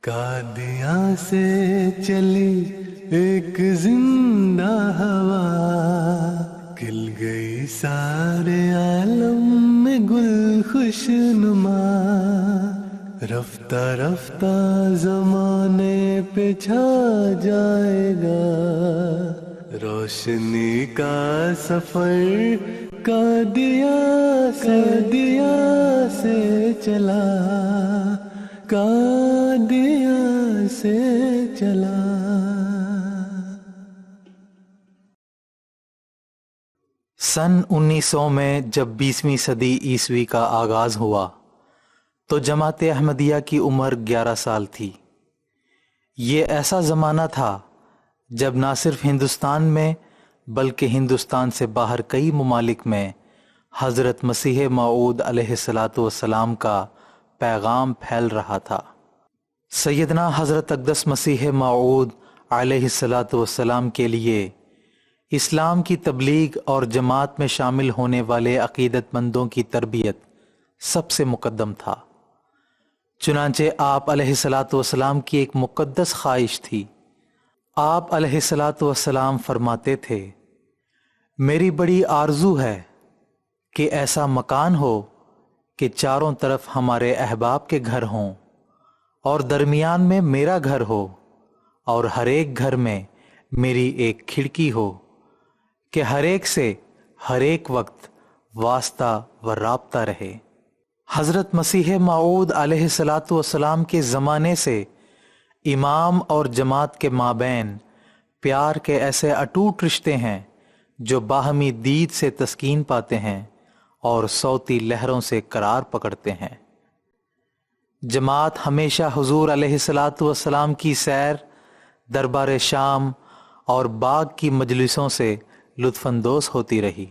قادیاں سے چلی ایک زندہ ہوا، کھل گئی سارے عالم میں گل خوش نما، رفتہ رفتہ زمانے پہ چھا جائے گا روشنی کا سفر، قادیاں سے چلا، قادیاں سے چلا۔ سن 1900 میں جب 20ویں صدی عیسوی کا آغاز ہوا تو جماعت احمدیہ کی عمر 11 سال تھی۔ یہ ایسا زمانہ تھا جب نہ صرف ہندوستان میں بلکہ ہندوستان سے باہر کئی ممالک میں حضرت مسیح موعود علیہ الصلاۃ والسلام کا پیغام پھیل رہا تھا۔ سیدنا حضرت اقدس مسیح موعود علیہ الصلاۃ والسلام کے لیے اسلام کی تبلیغ اور جماعت میں شامل ہونے والے عقیدت مندوں کی تربیت سب سے مقدم تھا۔ چنانچہ آپ علیہ الصلاۃ والسلام کی ایک مقدس خواہش تھی۔ آپ علیہ الصلاۃ والسلام فرماتے تھے، میری بڑی آرزو ہے کہ ایسا مکان ہو کہ چاروں طرف ہمارے احباب کے گھر ہوں اور درمیان میں میرا گھر ہو، اور ہر ایک گھر میں میری ایک کھڑکی ہو کہ ہر ایک سے ہر ایک وقت واسطہ و رابطہ رہے۔ حضرت مسیح موعود علیہ الصلاۃ والسلام کے زمانے سے امام اور جماعت کے مابین پیار کے ایسے اٹوٹ رشتے ہیں جو باہمی دید سے تسکین پاتے ہیں اور صوتی لہروں سے قرار پکڑتے ہیں۔ جماعت ہمیشہ حضور علیہ الصلاۃ والسلام کی سیر، دربار شام اور باغ کی مجلسوں سے لطف اندوز ہوتی رہی،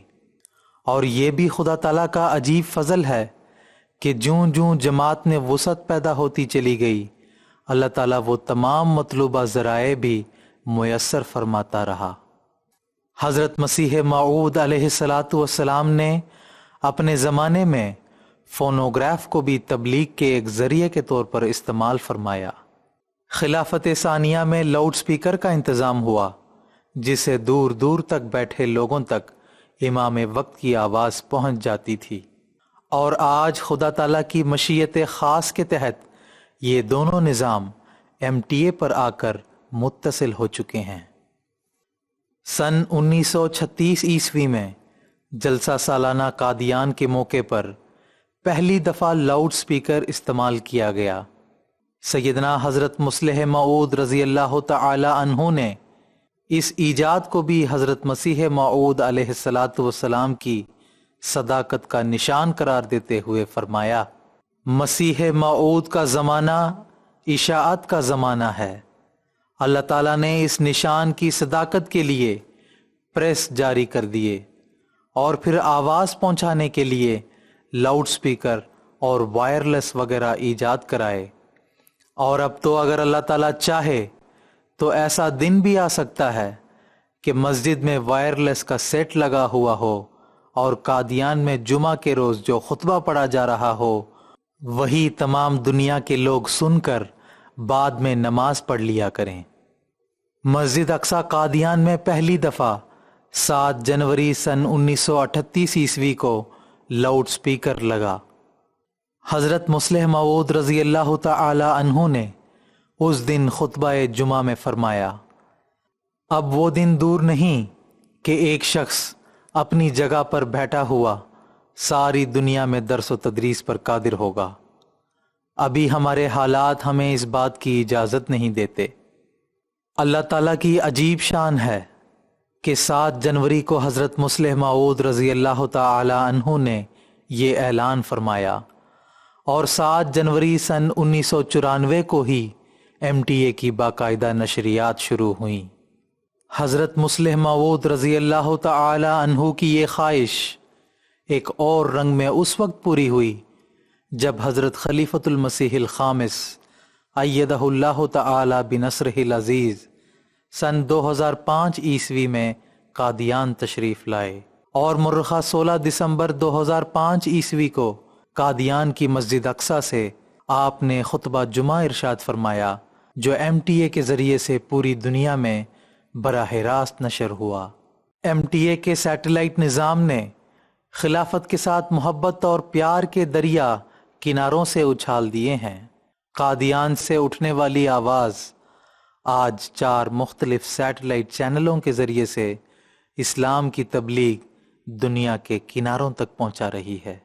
اور یہ بھی خدا تعالیٰ کا عجیب فضل ہے کہ جوں جوں جماعت میں وسعت پیدا ہوتی چلی گئی، اللہ تعالیٰ وہ تمام مطلوبہ ذرائع بھی میسر فرماتا رہا۔ حضرت مسیح موعود علیہ الصلاۃ والسلام نے اپنے زمانے میں فونوگراف کو بھی تبلیغ کے ایک ذریعے کے طور پر استعمال فرمایا۔ خلافت ثانیہ میں لاؤڈ سپیکر کا انتظام ہوا جس سے دور دور تک بیٹھے لوگوں تک امام وقت کی آواز پہنچ جاتی تھی، اور آج خدا تعالیٰ کی مشیت خاص کے تحت یہ دونوں نظام MTA پر آ کر متصل ہو چکے ہیں۔ سن 1936 عیسوی میں جلسہ سالانہ قادیان کے موقع پر پہلی دفعہ لاؤڈ سپیکر استعمال کیا گیا۔ سیدنا حضرت مصلح موعود رضی اللہ تعالی عنہ نے اس ایجاد کو بھی حضرت مسیح موعود علیہ الصلاۃ والسلام کی صداقت کا نشان قرار دیتے ہوئے فرمایا، مسیح موعود کا زمانہ اشاعت کا زمانہ ہے۔ اللہ تعالیٰ نے اس نشان کی صداقت کے لیے پریس جاری کر دیے اور پھر آواز پہنچانے کے لیے لاؤڈ سپیکر اور وائرلیس وغیرہ ایجاد کرائے، اور اب تو اگر اللہ تعالیٰ چاہے تو ایسا دن بھی آ سکتا ہے کہ مسجد میں وائرلیس کا سیٹ لگا ہوا ہو اور قادیان میں جمعہ کے روز جو خطبہ پڑھا جا رہا ہو وہی تمام دنیا کے لوگ سن کر بعد میں نماز پڑھ لیا کریں۔ مسجد اقصی قادیان میں پہلی دفعہ 7 جنوری سن 1938 عیسوی کو لاؤڈ سپیکر لگا۔ حضرت مصلح موعود رضی اللہ تعالی عنہ نے اس دن خطبہ جمعہ میں فرمایا، اب وہ دن دور نہیں کہ ایک شخص اپنی جگہ پر بیٹھا ہوا ساری دنیا میں درس و تدریس پر قادر ہوگا۔ ابھی ہمارے حالات ہمیں اس بات کی اجازت نہیں دیتے۔ اللہ تعالیٰ کی عجیب شان ہے کہ 7 جنوری کو حضرت مصلح موعود رضی اللہ تعالی عنہ نے یہ اعلان فرمایا، اور 7 جنوری سن 1994 کو ہی MTA کی باقاعدہ نشریات شروع ہوئیں۔ حضرت مصلح موعود رضی اللہ تعالی عنہ کی یہ خواہش ایک اور رنگ میں اس وقت پوری ہوئی جب حضرت خلیفۃ المسیح الخامس ایدہ اللہ تعالی بنصرہ العزیز سن 2005 عیسوی میں قادیان تشریف لائے، اور مورخہ 16 دسمبر 2005 عیسوی کو قادیان کی مسجد اقصی سے آپ نے خطبہ جمعہ ارشاد فرمایا جو MTA کے ذریعے سے پوری دنیا میں براہ راست نشر ہوا۔ MTA کے سیٹلائٹ نظام نے خلافت کے ساتھ محبت اور پیار کے دریا کناروں سے اچھال دیے ہیں۔ قادیان سے اٹھنے والی آواز آج 4 مختلف سیٹلائٹ چینلوں کے ذریعے سے اسلام کی تبلیغ دنیا کے کناروں تک پہنچا رہی ہے۔